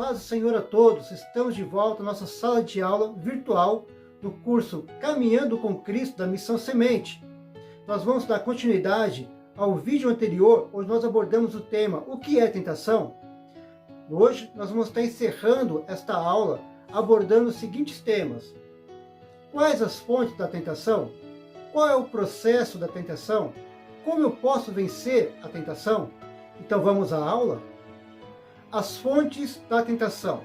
Paz do Senhor a todos, estamos de volta à nossa sala de aula virtual do curso Caminhando com Cristo da Missão Semente. Nós vamos dar continuidade ao vídeo anterior, onde nós abordamos o tema O que é tentação? Hoje nós vamos estar encerrando esta aula abordando os seguintes temas. Quais as fontes da tentação? Qual é o processo da tentação? Como eu posso vencer a tentação? Então vamos à aula? As fontes da tentação.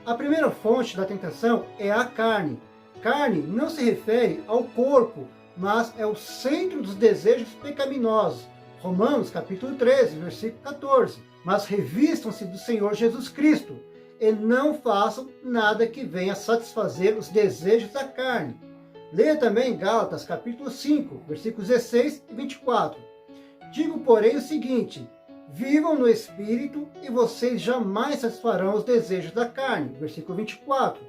A primeira fonte da tentação é a carne. Carne não se refere ao corpo, mas é o centro dos desejos pecaminosos. Romanos capítulo 13, versículo 14. Mas revistam-se do Senhor Jesus Cristo e não façam nada que venha satisfazer os desejos da carne. Leia também Gálatas capítulo 5, versículos 16 e 24. Digo, porém, o seguinte: vivam no Espírito e vocês jamais satisfarão os desejos da carne. Versículo 24.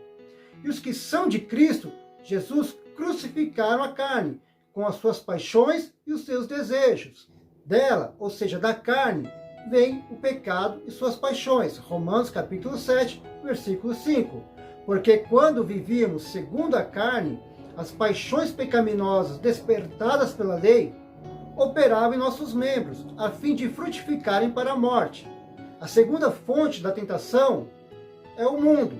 E os que são de Cristo, Jesus crucificaram a carne, com as suas paixões e os seus desejos. Dela, ou seja, da carne, vem o pecado e suas paixões. Romanos capítulo 7, versículo 5. Porque quando vivíamos segundo a carne, as paixões pecaminosas despertadas pela lei operavam em nossos membros, a fim de frutificarem para a morte. A segunda fonte da tentação é o mundo.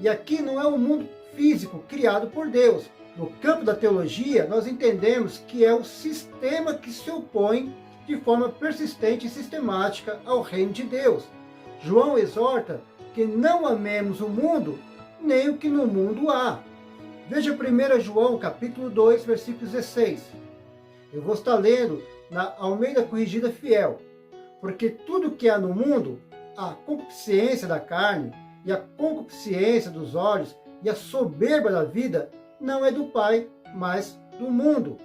E aqui não é o mundo físico criado por Deus. No campo da teologia, nós entendemos que é o sistema que se opõe de forma persistente e sistemática ao reino de Deus. João exorta que não amemos o mundo, nem o que no mundo há. Veja 1 João capítulo 2, versículo 16. Eu vou estar lendo na Almeida Corrigida Fiel. Porque tudo que há no mundo, a concupiscência da carne, e a concupiscência dos olhos, e a soberba da vida, não é do Pai, mas do mundo.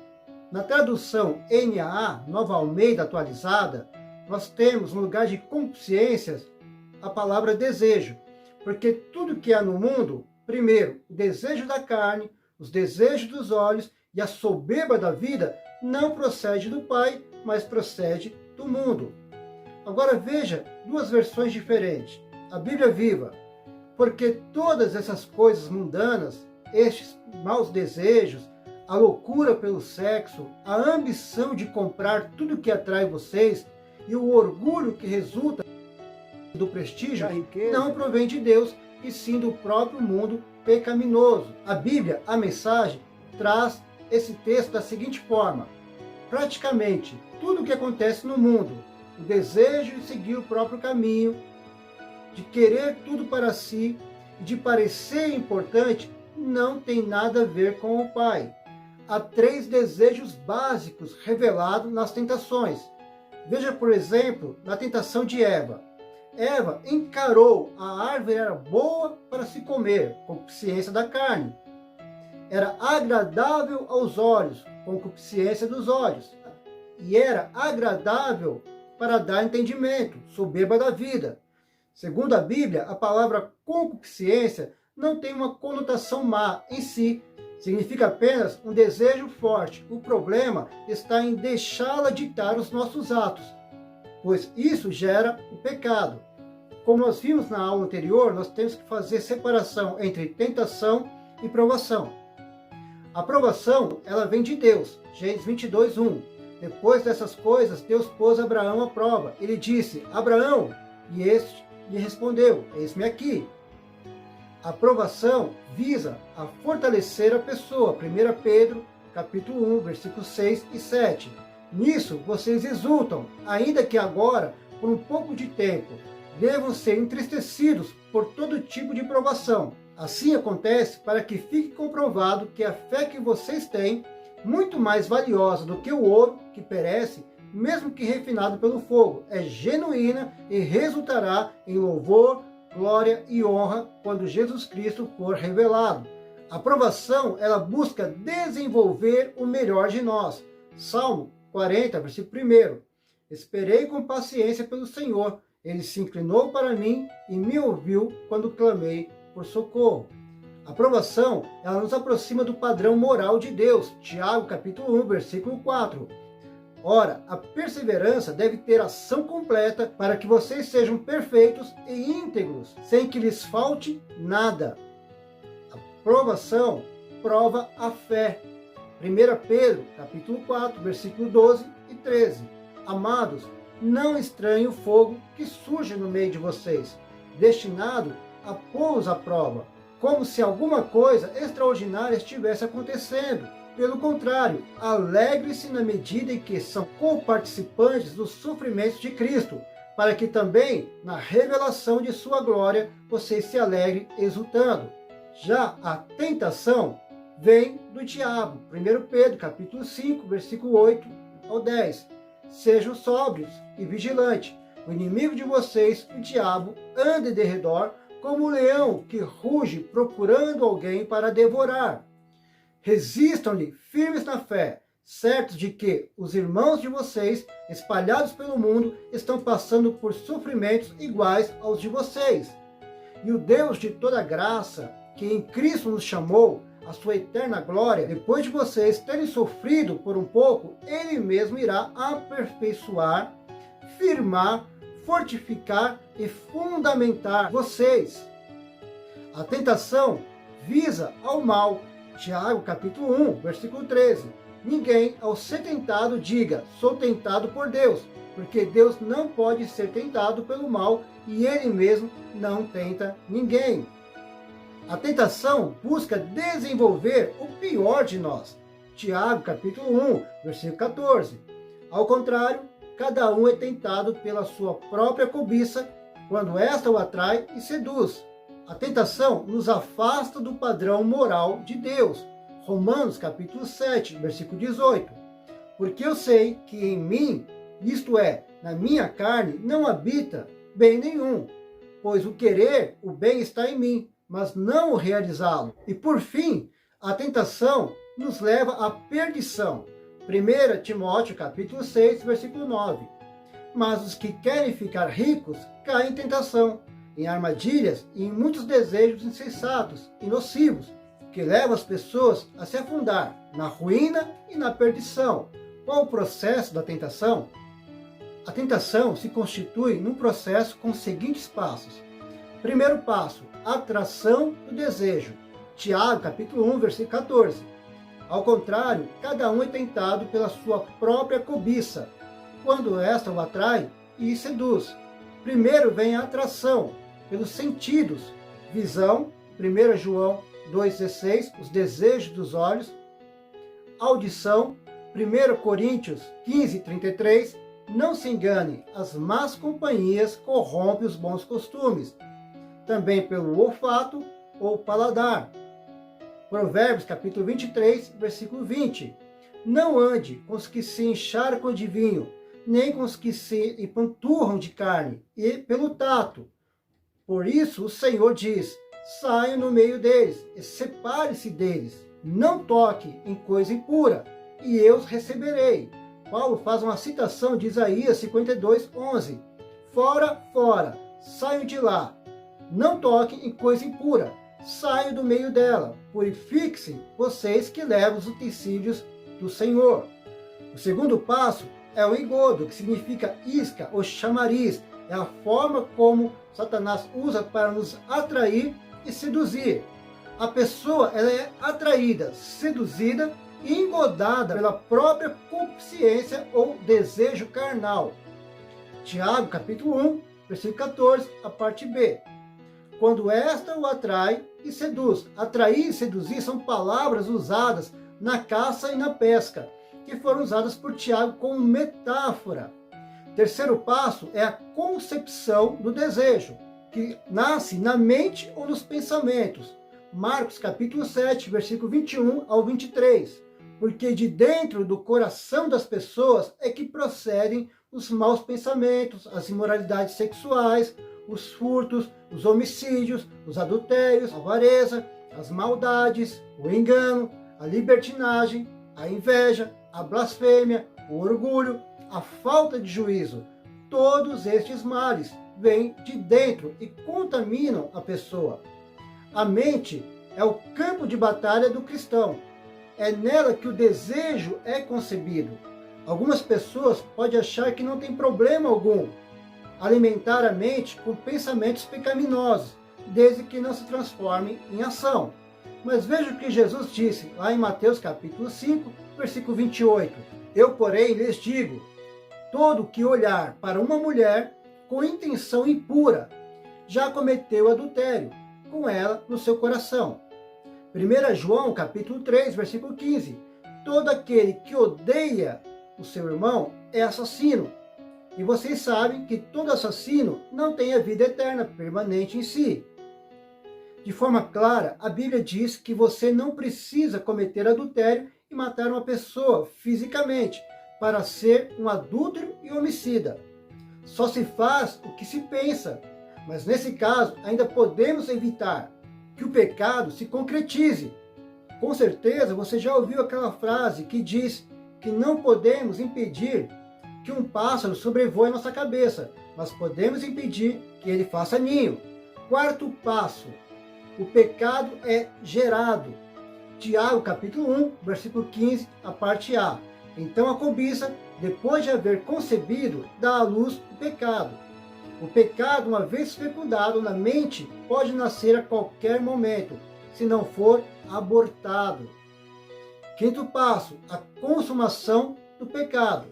Na tradução NAA, Nova Almeida Atualizada, nós temos no lugar de concupiscências a palavra desejo. Porque tudo que há no mundo, primeiro, o desejo da carne, os desejos dos olhos e a soberba da vida, não procede do Pai, mas procede do mundo. Agora veja duas versões diferentes. A Bíblia Viva. Porque todas essas coisas mundanas, estes maus desejos, a loucura pelo sexo, a ambição de comprar tudo que atrai vocês e o orgulho que resulta do prestígio, não provém de Deus, e sim do próprio mundo pecaminoso. A Bíblia, a mensagem, traz esse texto da seguinte forma: praticamente tudo o que acontece no mundo, o desejo de seguir o próprio caminho, de querer tudo para si e de parecer importante, não tem nada a ver com o Pai. Há três desejos básicos revelados nas tentações. Veja, por exemplo, na tentação de Eva. Eva encarou a árvore era boa para se comer, concupiscência da carne. Era agradável aos olhos, concupiscência dos olhos. E era agradável para dar entendimento, soberba da vida. Segundo a Bíblia, a palavra concupiscência não tem uma conotação má em si. Significa apenas um desejo forte. O problema está em deixá-la ditar os nossos atos, pois isso gera o pecado. Como nós vimos na aula anterior, nós temos que fazer separação entre tentação e provação. A provação, ela vem de Deus. Gênesis 22, 1. Depois dessas coisas, Deus pôs Abraão à prova. Ele disse: Abraão, e este lhe respondeu: eis-me aqui. A provação visa a fortalecer a pessoa. 1 Pedro, capítulo 1, versículos 6 e 7. Nisso vocês exultam, ainda que agora, por um pouco de tempo, devam ser entristecidos por todo tipo de provação. Assim acontece para que fique comprovado que a fé que vocês têm, muito mais valiosa do que o ouro que perece, mesmo que refinado pelo fogo, é genuína e resultará em louvor, glória e honra quando Jesus Cristo for revelado. A provação, ela busca desenvolver o melhor de nós. Salmo 40, versículo 1. Esperei com paciência pelo Senhor. Ele se inclinou para mim e me ouviu quando clamei por socorro. A provação, ela nos aproxima do padrão moral de Deus. Tiago, capítulo 1, versículo 4. Ora, a perseverança deve ter ação completa para que vocês sejam perfeitos e íntegros, sem que lhes falte nada. A provação prova a fé. 1 Pedro, capítulo 4, versículo 12 e 13. Amados, não estranhem o fogo que surge no meio de vocês, destinado a pô-los à prova, como se alguma coisa extraordinária estivesse acontecendo. Pelo contrário, alegre-se na medida em que são coparticipantes dos sofrimentos de Cristo, para que também, na revelação de sua glória, vocês se alegrem exultando. Já a tentação vem do diabo. 1 Pedro, capítulo 5, versículo 8 ao 10. Sejam sóbrios e vigilantes. O inimigo de vocês, o diabo, anda de redor como um leão que ruge procurando alguém para devorar. Resistam-lhe firmes na fé, certos de que os irmãos de vocês, espalhados pelo mundo, estão passando por sofrimentos iguais aos de vocês. E o Deus de toda graça, que em Cristo nos chamou à sua eterna glória, depois de vocês terem sofrido por um pouco, Ele mesmo irá aperfeiçoar, firmar, fortificar e fundamentar vocês. A tentação visa ao mal. Tiago, capítulo 1, versículo 13. Ninguém, ao ser tentado, diga, sou tentado por Deus, porque Deus não pode ser tentado pelo mal e Ele mesmo não tenta ninguém. A tentação busca desenvolver o pior de nós. Tiago, capítulo 1, versículo 14. Ao contrário, cada um é tentado pela sua própria cobiça, quando esta o atrai e seduz. A tentação nos afasta do padrão moral de Deus. Romanos capítulo 7, versículo 18. Porque eu sei que em mim, isto é, na minha carne, não habita bem nenhum, pois o querer, o bem está em mim, mas não o realizá-lo. E por fim, a tentação nos leva à perdição. 1 Timóteo capítulo 6, versículo 9. Mas os que querem ficar ricos caem em tentação, em armadilhas e em muitos desejos insensatos e nocivos, que levam as pessoas a se afundar na ruína e na perdição. Qual o processo da tentação? A tentação se constitui num processo com os seguintes passos. Primeiro passo, atração do desejo. Tiago, capítulo 1, versículo 14. Ao contrário, cada um é tentado pela sua própria cobiça, quando esta o atrai e seduz. Primeiro vem a atração, pelos sentidos, visão, 1 João 2,16, os desejos dos olhos, audição, 1 Coríntios 15,33, não se engane, as más companhias corrompem os bons costumes, também pelo olfato ou paladar. Provérbios capítulo 23, versículo 20, não ande com os que se encharcam de vinho, nem com os que se empanturram de carne, e pelo tato. Por isso o Senhor diz, saia no meio deles, e separe-se deles, não toque em coisa impura, e eu os receberei. Paulo faz uma citação de Isaías 52, 11. Fora, fora, saiam de lá, não toquem em coisa impura, saiam do meio dela, purifiquem-se vocês que levam os utensílios do Senhor. O segundo passo é o engodo, que significa isca ou chamariz. É a forma como Satanás usa para nos atrair e seduzir. A pessoa ela é atraída, seduzida e engodada pela própria consciência ou desejo carnal. Tiago, capítulo 1, versículo 14, a parte B. Quando esta o atrai e seduz. Atrair e seduzir são palavras usadas na caça e na pesca, que foram usadas por Tiago como metáfora. Terceiro passo é a concepção do desejo, que nasce na mente ou nos pensamentos. Marcos capítulo 7, versículo 21 ao 23. Porque de dentro do coração das pessoas é que procedem os maus pensamentos, as imoralidades sexuais, os furtos, os homicídios, os adultérios, a avareza, as maldades, o engano, a libertinagem, a inveja, a blasfêmia, o orgulho, a falta de juízo. Todos estes males vêm de dentro e contaminam a pessoa. A mente é o campo de batalha do cristão. É nela que o desejo é concebido. Algumas pessoas podem achar que não tem problema algum alimentar a mente com pensamentos pecaminosos, desde que não se transformem em ação. Mas veja o que Jesus disse lá em Mateus capítulo 5, versículo 28. Eu, porém, lhes digo, todo que olhar para uma mulher com intenção impura, já cometeu adultério com ela no seu coração. 1 João capítulo 3, versículo 15. Todo aquele que odeia o seu irmão é assassino. E vocês sabem que todo assassino não tem a vida eterna permanente em si. De forma clara, a Bíblia diz que você não precisa cometer adultério e matar uma pessoa fisicamente para ser um adúltero e homicida. Só se faz o que se pensa, mas nesse caso ainda podemos evitar que o pecado se concretize. Com certeza você já ouviu aquela frase que diz que não podemos impedir que um pássaro sobrevoe nossa cabeça, mas podemos impedir que ele faça ninho. Quarto passo, o pecado é gerado. Tiago capítulo 1, versículo 15, a parte A. Então a cobiça, depois de haver concebido, dá à luz o pecado. O pecado, uma vez fecundado na mente, pode nascer a qualquer momento, se não for abortado. Quinto passo, a consumação do pecado.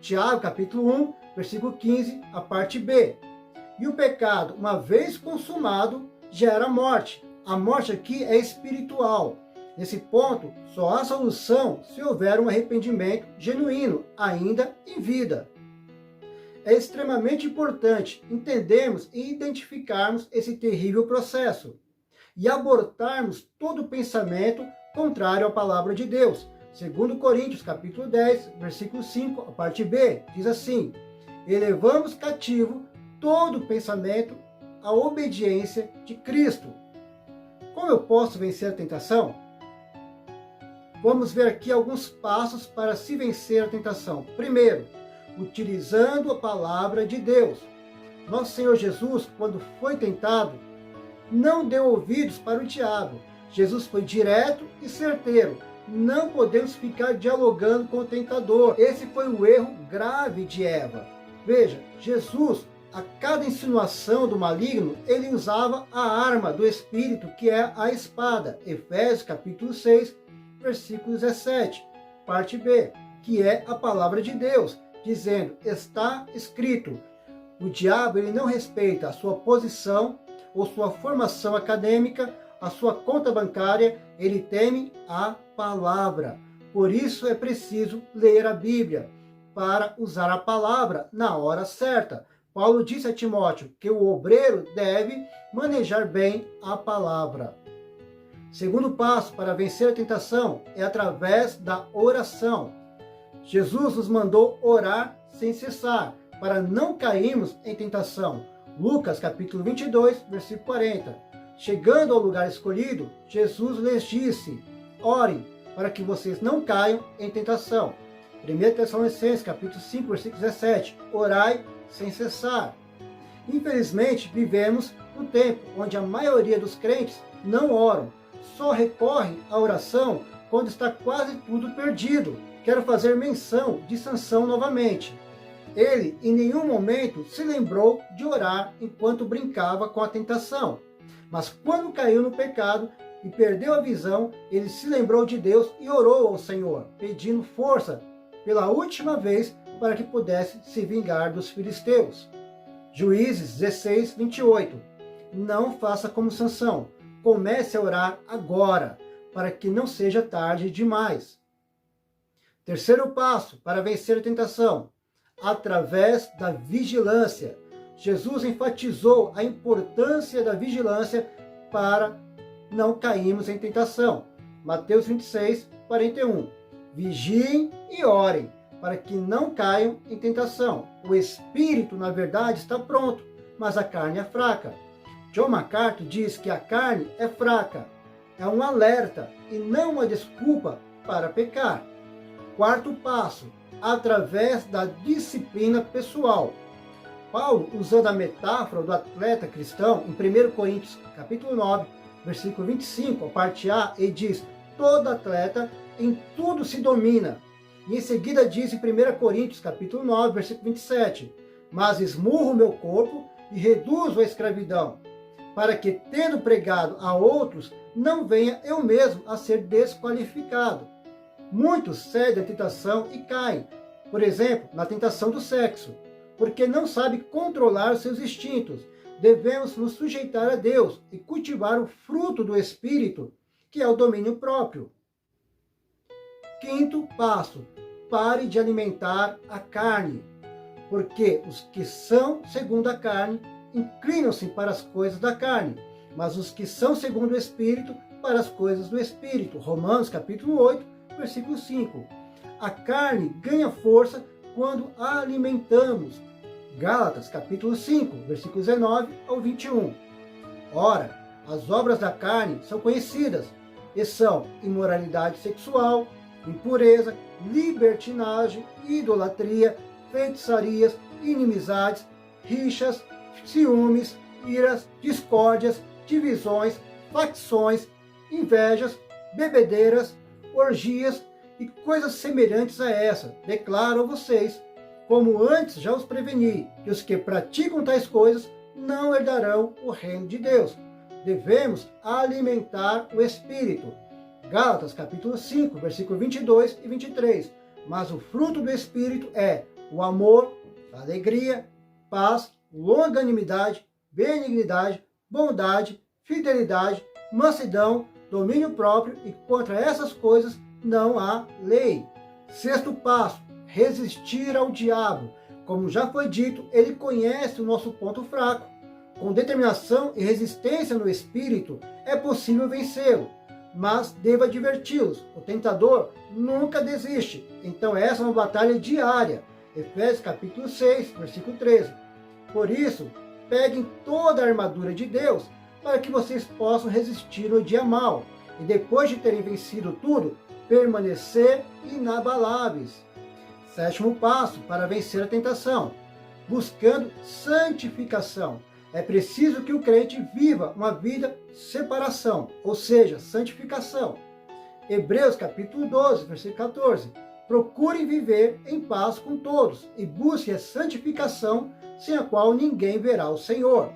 Tiago capítulo 1, versículo 15, a parte B. E o pecado, uma vez consumado, gera morte. A morte aqui é espiritual. Nesse ponto, só há solução se houver um arrependimento genuíno, ainda em vida. É extremamente importante entendermos e identificarmos esse terrível processo e abortarmos todo pensamento contrário à palavra de Deus. 2 Coríntios capítulo 10, versículo 5, a parte B, diz assim: elevamos cativo todo pensamento à obediência de Cristo. Como eu posso vencer a tentação? Vamos ver aqui alguns passos para se vencer a tentação. Primeiro, utilizando a palavra de Deus. Nosso Senhor Jesus, quando foi tentado, não deu ouvidos para o diabo. Jesus foi direto e certeiro. Não podemos ficar dialogando com o tentador. Esse foi o erro grave de Eva. Veja, Jesus, a cada insinuação do maligno, ele usava a arma do Espírito, que é a espada. Efésios capítulo 6, versículo 17, parte B, que é a palavra de Deus, dizendo, está escrito. O diabo, ele não respeita a sua posição ou sua formação acadêmica, a sua conta bancária, ele teme a palavra. Por isso é preciso ler a Bíblia, para usar a palavra na hora certa. Paulo disse a Timóteo que o obreiro deve manejar bem a palavra. Segundo passo para vencer a tentação é através da oração. Jesus nos mandou orar sem cessar, para não cairmos em tentação. Lucas capítulo 22, versículo 40. Chegando ao lugar escolhido, Jesus lhes disse, orem para que vocês não caiam em tentação. 1 Tessalonicenses capítulo 5, versículo 17, orai sem cessar. Infelizmente, vivemos um tempo onde a maioria dos crentes não oram, só recorrem à oração quando está quase tudo perdido. Quero fazer menção de Sansão novamente. Ele, em nenhum momento, se lembrou de orar enquanto brincava com a tentação. Mas quando caiu no pecado e perdeu a visão, ele se lembrou de Deus e orou ao Senhor, pedindo força pela última vez para que pudesse se vingar dos filisteus. Juízes 16, 28. Não faça como Sansão. Comece a orar agora, para que não seja tarde demais. Terceiro passo para vencer a tentação, através da vigilância. Jesus enfatizou a importância da vigilância para não cairmos em tentação. Mateus 26, 41. Vigiem e orem, para que não caiam em tentação. O espírito, na verdade, está pronto, mas a carne é fraca. John MacArthur diz que a carne é fraca. É um alerta e não uma desculpa para pecar. Quarto passo, através da disciplina pessoal. Paulo, usando a metáfora do atleta cristão, em 1 Coríntios capítulo 9, versículo 25, a parte A, ele diz, todo atleta em tudo se domina, E em seguida diz em 1 Coríntios, capítulo 9, versículo 27, mas esmurro o meu corpo e reduzo a escravidão, para que, tendo pregado a outros, não venha eu mesmo a ser desqualificado. Muitos cedem à tentação e caem, por exemplo, na tentação do sexo, porque não sabem controlar seus instintos. Devemos nos sujeitar a Deus e cultivar o fruto do Espírito, que é o domínio próprio. Quinto passo: pare de alimentar a carne, porque os que são segundo a carne inclinam-se para as coisas da carne, mas os que são segundo o Espírito para as coisas do Espírito. Romanos capítulo 8, versículo 5. A carne ganha força quando a alimentamos. Gálatas capítulo 5, versículo 19 ao 21. Ora, as obras da carne são conhecidas, e são imoralidade sexual, impureza, libertinagem, idolatria, feitiçarias, inimizades, rixas, ciúmes, iras, discórdias, divisões, facções, invejas, bebedeiras, orgias e coisas semelhantes a essa. Declaro a vocês, como antes já os preveni, que os que praticam tais coisas não herdarão o reino de Deus. Devemos alimentar o Espírito. Gálatas capítulo 5, versículo 22 e 23. Mas o fruto do Espírito é o amor, a alegria, paz, longanimidade, benignidade, bondade, fidelidade, mansidão, domínio próprio, e contra essas coisas não há lei. Sexto passo: resistir ao diabo. Como já foi dito, ele conhece o nosso ponto fraco. Com determinação e resistência no espírito, é possível vencê-lo. Mas devo adverti-los, o tentador nunca desiste. Então essa é uma batalha diária. Efésios capítulo 6, versículo 13. Por isso, peguem toda a armadura de Deus, para que vocês possam resistir no dia mau, e depois de terem vencido tudo, permanecer inabaláveis. Sétimo passo para vencer a tentação: buscando santificação. É preciso que o crente viva uma vida de separação, ou seja, santificação. Hebreus capítulo 12, versículo 14. Procurem viver em paz com todos e busquem a santificação, sem a qual ninguém verá o Senhor.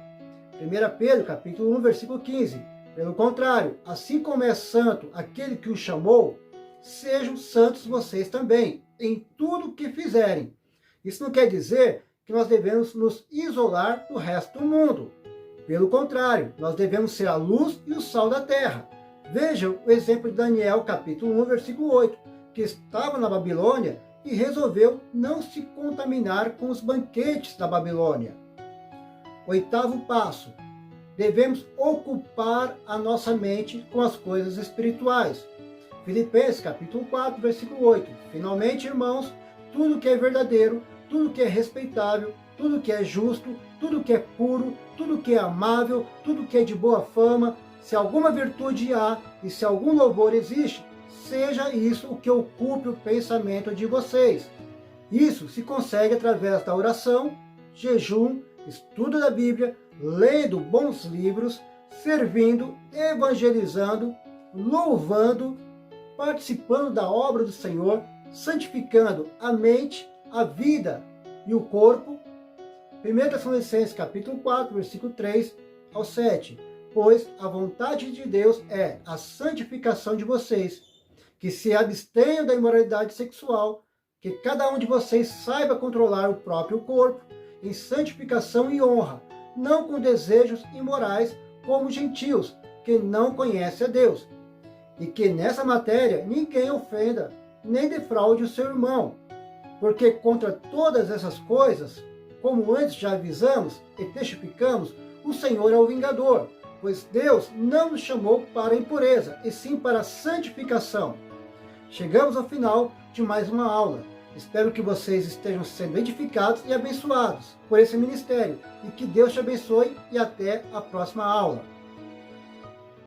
1 Pedro capítulo 1, versículo 15. Pelo contrário, assim como é santo aquele que o chamou, sejam santos vocês também, em tudo o que fizerem. Isso não quer dizer que nós devemos nos isolar do resto do mundo. Pelo contrário, nós devemos ser a luz e o sal da terra. Vejam o exemplo de Daniel, capítulo 1, versículo 8, que estava na Babilônia e resolveu não se contaminar com os banquetes da Babilônia. Oitavo passo: devemos ocupar a nossa mente com as coisas espirituais. Filipenses capítulo 4, versículo 8. Finalmente, irmãos, tudo que é verdadeiro, tudo que é respeitável, tudo que é justo, tudo que é puro, tudo que é amável, tudo que é de boa fama, se alguma virtude há e se algum louvor existe, seja isso o que ocupe o pensamento de vocês. Isso se consegue através da oração, jejum, estudo da Bíblia, lendo bons livros, servindo, evangelizando, louvando, participando da obra do Senhor, santificando a mente, a vida e o corpo. 1 Tessalonicenses capítulo 4, versículo 3 ao 7. Pois a vontade de Deus é a santificação de vocês, que se abstenham da imoralidade sexual, que cada um de vocês saiba controlar o próprio corpo em santificação e honra, não com desejos imorais como gentios, que não conhecem a Deus. E que nessa matéria ninguém ofenda, nem defraude o seu irmão, porque contra todas essas coisas, como antes já avisamos e testificamos, o Senhor é o vingador, pois Deus não nos chamou para a impureza, e sim para a santificação. Chegamos ao final de mais uma aula. Espero que vocês estejam sendo edificados e abençoados por esse ministério, e que Deus te abençoe, e até a próxima aula.